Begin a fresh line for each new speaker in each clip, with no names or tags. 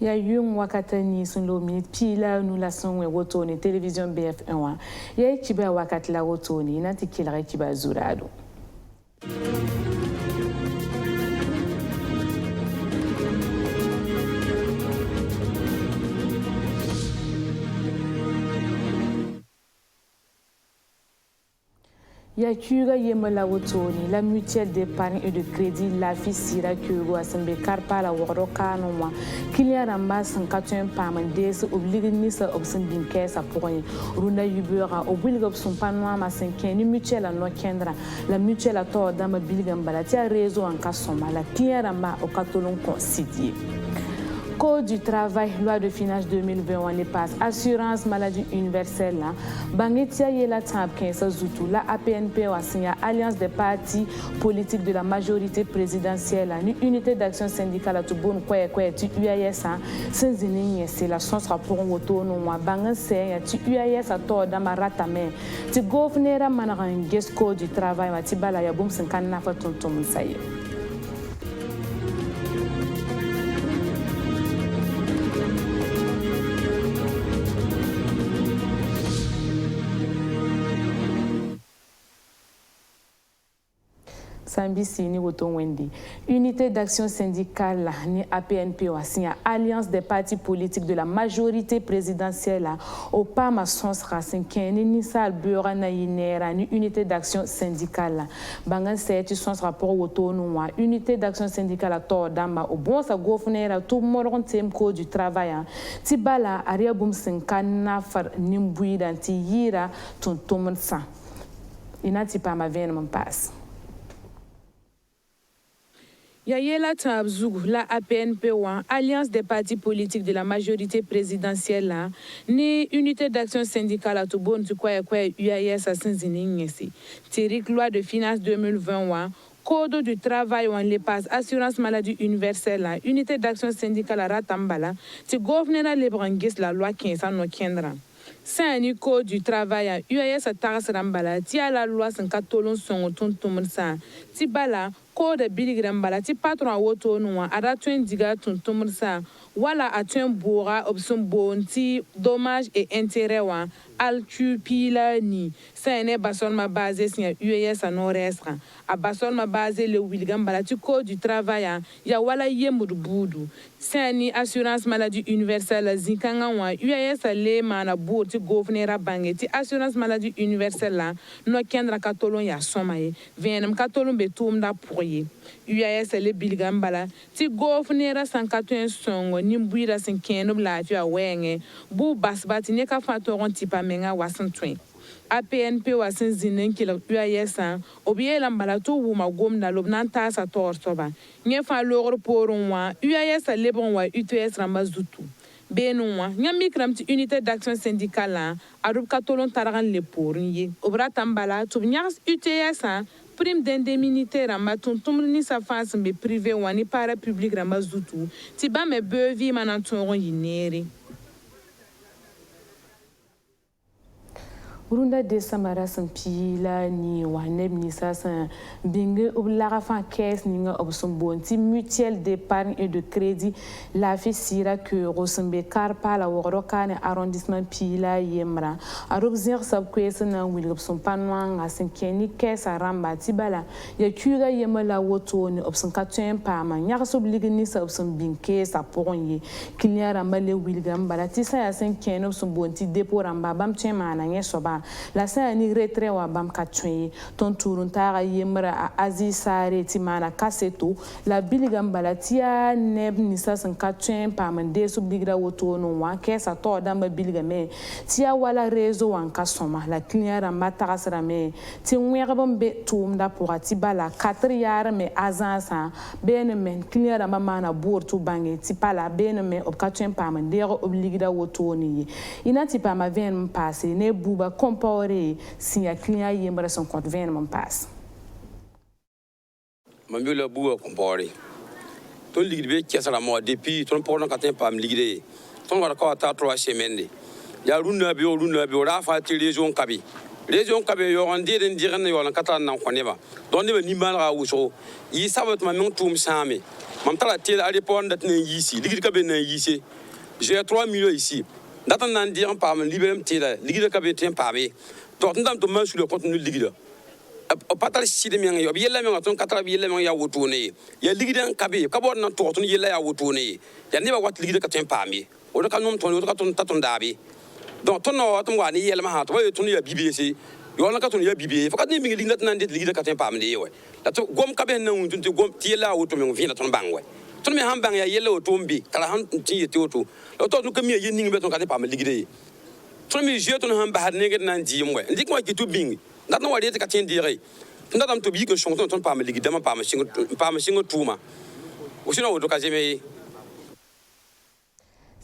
Ya yung wakatani sun lo minute pila nous la son wotoni télévision BF1 ya kiba wakat la wotoni nanti kilare kiba zurado. Yakuga Yemola Wotoni, la mutuelle d'épargne et de crédit, la fille Sira Kugo, Asembe Karpa, la Worokanoma, Kylian Ramba, 51 Pamandes, obligé Nissa Obson Binkesa pour Runa Yubera, obligé Obson Panoa, ma 5e, ni mutuelle à Nokendra, la mutuelle à Tor Dama Bilgambala, tia réseau en Kassoma, la Kylian Ramba au Catolon considéré. Code du travail, loi de finances 2021, les passes, assurance maladie universelle, Bangetia Yela Tabkensa Zoutou, la APNP a signé Alliance des partis politiques de la majorité présidentielle, ni unité d'action syndicale à Toubon, quoi, tu UAS, sans c'est la chance rapport au tournoi, Bangansé, tu UAS à tort dans ma ratame, tu gouverneur Manaranges Code du travail, Matibala Yaboum, 59 tonton Saye. Sambisi ni woton Wendy. Unité d'action syndicale ni APNP a signé Alliance des partis politiques de la majorité présidentielle au PAM à Sons Racing ni Nissa Bura na Yinera ni unité d'action syndicale. Bangan Seti Sons rapport woton unité d'action syndicale à Tor Damba au bon sa gouverneur tout moron tem code du travail. Tibala aria bum senkana far nimbuida ti yira ton tomonsa. Inati pa ma veine mon passe. Yayela Tabzougou, la APNP1, Alliance des partis politiques de la majorité présidentielle, ni unité d'action syndicale à Toubon, tu quoi, UAS à Saint-Zinignesi. Térique loi de finances 2021, Code du travail, on les passe, assurance maladie universelle, unité d'action syndicale à Ratambala, tu gouverneur Lebrangis, la loi 15 ans, no Kendra. C'est un code du travail à UAS à Taras Rambala, tia la loi 54 son auton Toumsa, Tibala, code Billy Rambala, ti patron à Woto Noa, à Ratun Diga Toumsa, voilà à Tun Boura, option bonti, dommages et intérêts, altu pila ni. C'est un basson ma base, c'est UAS à nord-est, à basson ma base, le William Balati, code du travail, ya wala yemoud boudou. C'est un assurance maladie universelle, Zinkanga, UAS à l'éman à bout, tu gouverneur à bangeti, assurance maladie universelle, no kendra katolon ya somaye, vienem katolon betoum da pourrier. UAS à l'Ebilgambala, tu gouverneur à 181 songo, nimbuira 5 la tu a wenge, bou basbati, neka fatoron tipa menga wasantwen. APNP wasin zinen ki la UAS obiye la mbalato wu magom na lobnan ta sa torsoba nye fa logor poron wa UAS lebon wa UTS ramazutu benon wa nya mikram ti unité d'action syndicale arub katolon taragan le porin ye obra tambala tu nyas UTS prime d'indemnité ramaton tumni sa face be privé wa ni para public ramazutu ti ba me bevi mananton yinere. Urunda de samara sampila ni waneb ni sasa binge oblara fan caisse ni nga obson bonti mutuelle d'épargne et de crédit la fi sira que rosembe karpa la worokane arrondissement pila yemra arob zir sab kwesa na wil obson panwang asen keni caisse aramba tibala ya kuga yema la woto ni obson katuen pa ma nyaka sob ligni sa obson binke sa poronye client ramba le wil gamba tisa ya sen keni obson bonti dépôt ramba bam tuen mana ngesoba la sa ni retrait wa bam katwe ton turun tara yemra a azi sare timana kaseto la biligambala tia neb ni sa san katwe pa mande sub digra woto no wa kesa to damba biligame tia wala réseau en kasoma la client ramba tarasra me ti werbam be tumda pour atibala 4 yar me azansa ben men client ramba mana bourtu bangi ti pala ben me op katwe pa mande obligira woto ni inati pa ma ven passer ne buba comporé si un client y aimerait son compte 20 mon passe.
Ma mieux le bout comporé. Ton ligue qui est la mort depuis ton pendant qu'à pas me ligue. Ton va encore à 3 semaines. Il y a l'une bio la fa télévision kabi. région kabe yo ande den diren yo lan kata nan koneba don ne ni malra wuso yi sabat ma min tum same mam tala tel à répondre dat nan yisi ligi kabe nan yisi j'ai 3 millions ici datan nan dire par me libérem tel ligi kabe tem pabe to ndam to ma sur le contenu ligi o patal si de men yo yella men ton kata yella men ya wotone ya ligi dan kabe kabo nan to ton yella ya wotone ya ne ba wat ligi ka tem pabe o do kanum ton o do ka ton taton dabe donc ton no ton wa ni yella ma ha to ton ya BBC yo na ka ton ya BBC fakat ni mi ligi nan det ligi ka tem pabe de we la to gom kabe nan ton te gom ti yella woto men vina ton bangwe ton me han bang ya yella woto mbi kala han ti yete woto lo to ko mi ye ningi be ton ka tem pabe ligi de ton mi je ton han ba ha ne nan di mwe ndik ma ki tu bingi dat no wadi ka tin dire ndam to bi ko shon ton pa me ligi dama pa me singo tuma o sino woto ka jeme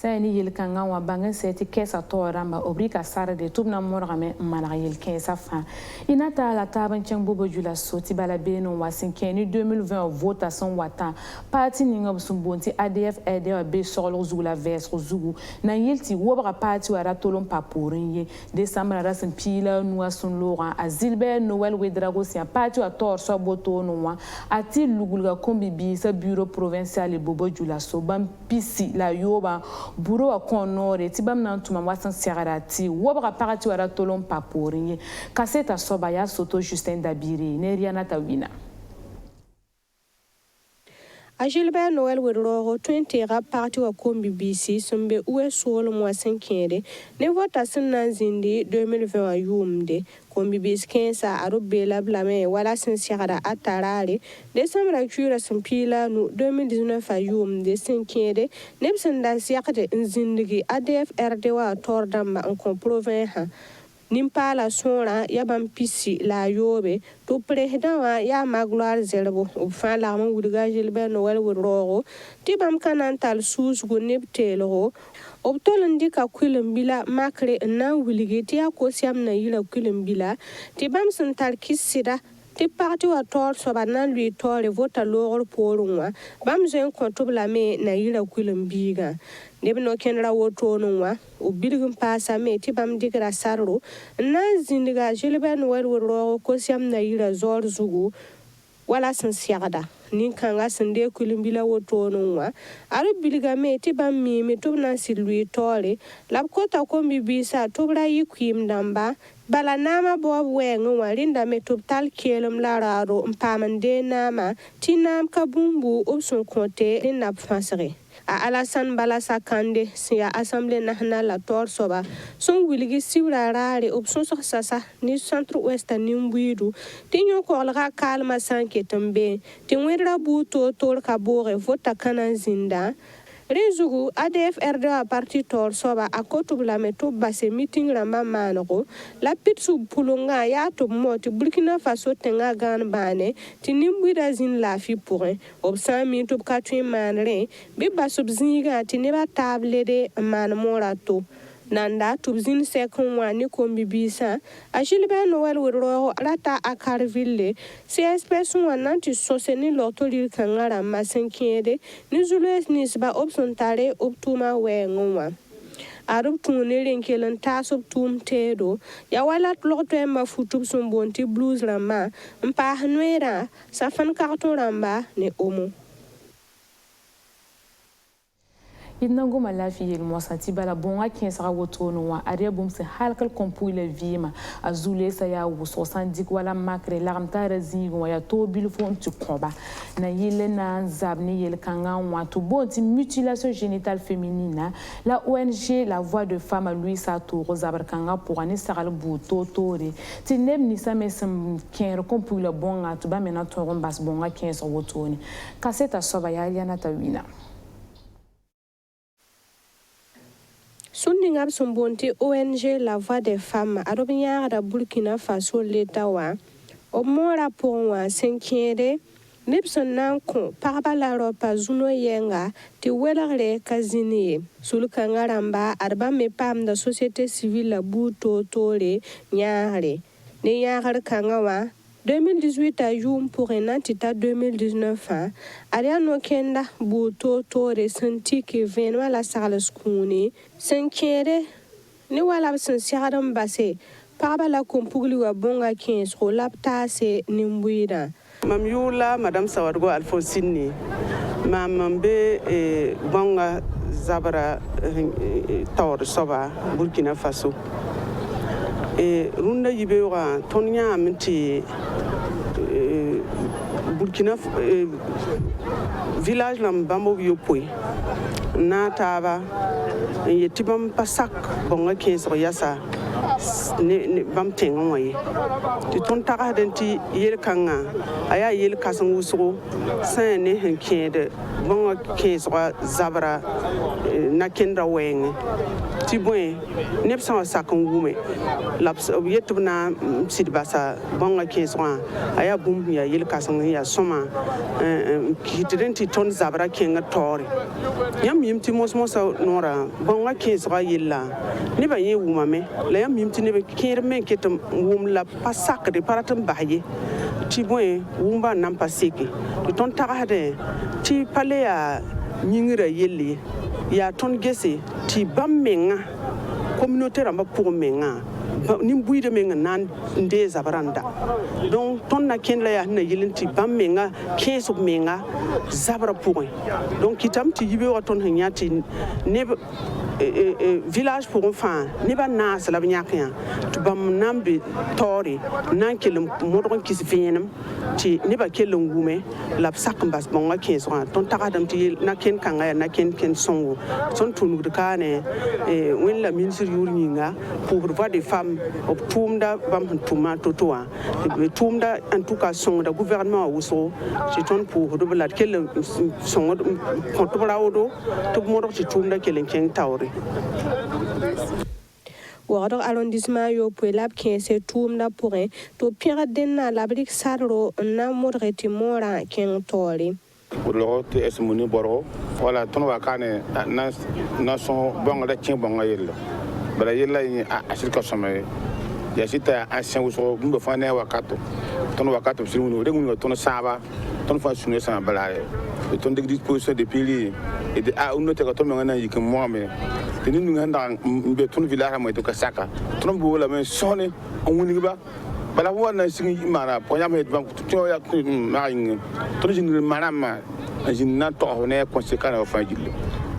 Sani yel kanga wa bangen seti kesa to ramba obrika sara de tubna morgame mana yel kesa fa inata la taban chang bobo jula soti bala beno wa sinkeni 2020 votation wata parti ninga sumbonti ADF EDA be solo zula vers zugu na yelti wobra parti wara tolom paporinye décembre rasin pila noa sun Laurent azilbe Noël Wedrago sia parti wa tor so boto noa ati lugulga kombi bi sa bureau provincial bobo jula so bam pisi la yoba buro akonore tibam nan tuma wasan siarati wobra parati wara tolom paporinye kaseta soba ya soto Justin Dabiri neriana tawina
Gilbert Noël Wedrogo 20 ra parti wa kombi BC sumbe uwe solo mwa 5 ne votation nan zindi 2020 yumde kombi BC 15 aro bela blame wala sensiara atarare décembre cura sampila no 2019 yumde 5 nebsen dan siakade nzindigi ADF RDwa tordamba en province Nimpala sora ya bampisi la yobe to président wa ya magloire zerbo o fa la mo wudiga Gilbert Noël Wedrogo ti bam kanantal sus go nebtelo o tolon ka kwilembila makre na wulige ti akosiam na yila kwilembila ti bam santal kisida ti parti wa tor so banan lui tore vota lor porunwa bam zen kontobla me na yila kwilembiga nebno kenra woto nwa o bilgum pasa me ti bam digra sarro na zindiga Gilbert Noël Wedrogo ko siam na yila zor zugu wala san siagada nin kanga sande kulimbila woto nwa aru bilga me ti bam mi to na silui tore lab kota ko mi bisa to bra yikwim damba bala nama bob wenga warinda me to tal kelum lararo mpamande nama tinam kabumbu opson konte din nap fasre a Alassane Balassa Kande siya Assemblée nationale la tor soba son wiligi siwra rare option so sasa ni centre ouest ni mbuidu tinyo ko la kalma sanke tambe tinwera buto tor kabore vota kana zinda Rezugu ADF RDA parti tor soba akotubla meto base meeting rama manogo la pitsu pulunga ya to moti Burkina Faso tenga gan bane tinimbuida zin la fi pourrin obsan mi to katwi manre be basub zinga tineba table de man morato nanda tubzin sekon wani kombi bisa a Gilbert Noël Wedrogo rata a Carville CSP sun wannan ti soseni lotori kangara masenkede ni zules nisba opsontare optuma wenwa arub tuni renkelen tasub tum tedo ya wala lokto ma futub sun bonti blues rama mpa hanwera safan karton ramba ne omo Inango malafi yel mosati bala bonga kiensara wotono wa aria bomse halkal kompuile vima azule sa ya wo 70 wala makre laramtara zingo ya to bilfon tu komba na yele na zabni yel kanga wa to bonti mutilation génitale féminine la ONG la voix de femme Louis Sato Rosabar kanga pour ani saral buto tore tinem ni sa mesem ken kompuile bonga to ba mena to rombas bonga kiensara wotoni kaseta soba ya yana tawina Sundingab sumbonti ONG La Voix des Femmes arobinya da Burkina Faso letawa o mora ponwa senkere Nipson nanko parabala ropa zuno yenga ti welare kazini sulka ngaramba arba me pam da société civile buto tore nyaare ne nyaar kangawa 2018 a yum pour un antita 2019 ariano kenda buto tore senti ke venwa la salle skuni senkere ni wala sen siaram base pagba la kompugli wa bonga 15 ro laptase nimbuira
mam yula madame Sawadgo Alfonsine mam be bonga zabara tawr soba Burkina Faso runda yibe wa tonya minti Burkina village lam bambo yopoi na taba yetibam pasak bonga 15 yasa ne bam tengo waye ti ton taga denti yel kanga aya yel kasan wusgo san ne henkede bonga 15 zabra na kendra wenge ti boy ne psa sakon wume laps yetubna sidbasa bonga 15 aya bum ya yel kasan ya soma kitidenti ton zabra kenga tori yam yimti mosmosa nora bonga 15 yella ne ba ye wuma me la yam yimti ne be kere men ketam wum la pasak de paratam baye ti boy wumba nam paseke to ton tagade ti pale ya nyingira yelle ya ton gese ti bam menga communauté ramba pour menga ni buide menga nan nde zabaranda donc ton na ken la ya na yilinti bam menga keso menga zabra pour donc kitam ti yibe wa ton hanyati ne village pour enfants ne ba nas la bnyakya to bam nambe tori nan kelum modron kis venam ti ne ba kelum gume la sak mbas bonga 15 ton takadam ti na ken kanga na ken songo son tunu de kane wen la ministre yuringa pour voir des femmes op tumda bam tuma totoa tumda en tout cas son da gouvernement wuso ci ton pour de la kelum songo konto brawodo to modro ci tumda kelen ken tawre
Wardor arrondissement yo puelab 15 tumda pourrin to pira denna labrik sarro na modreti mora ken tori
pour le rote es moni boro wala ton wa kane na son bon la tien bon ayel bala yella ni asirka somay ya sita ancien wuso bumba fane wakato ton wakato simu de ngun ton saba ton fa sunu sa balare ton de disposition de pili et de a uno te ka ton ngana yik mo me te ni nganda be ton village mo to ka saka ton bo la men sone on woni ba bala wona singi mara po yame bank to ya maring ton jing marama jing na to ne conséquence fa jillo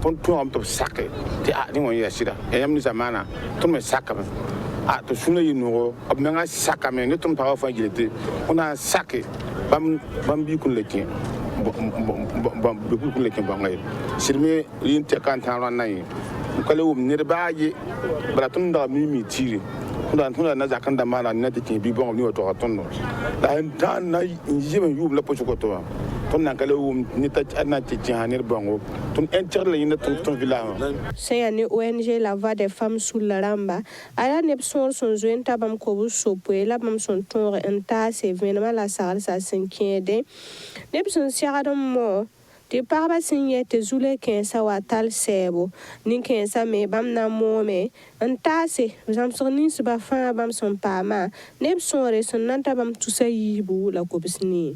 ton to am to sake te a ni woni ya sida e yam ni zamana ton me saka a to sunu yino ob nga saka me ne ton pa fa jilete ona sake bam bi kun lekin bam bi kun lekin ba ngay sirme yin te kan tan ran nay kale wum ne baaje bala ton da mi tiri tunda na zakan da mala na te bi bon ni to ton la tan na yime yub la pocho ko to ton na kale wum ni ta na ti janir bango ton enter la yin ton village
c'est une ONG la voix des femmes sous la ramba ala ne son jointa bam ko bu sopo la bam son ton enta c'est vraiment la salle ça s'inquiète ne son siaradom mo te parba sinye te zule kensa watal sebo nin kensa me bam na mome antase bam son nin suba fa bam son pama ne son re son nanta bam tusa yibu la kobisni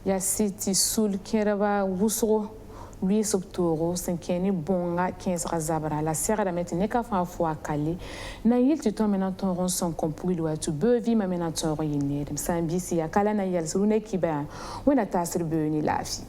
ya siti sul keraba wusro lui sobtoro senkeni bonga 15 zabra la serra da metine ka fa fo akale na yil tu to mena ton ron son kompuli wa tu bevi ma mena ton yinere sambi si akala na yel surune kiba wena tasir be ni lafi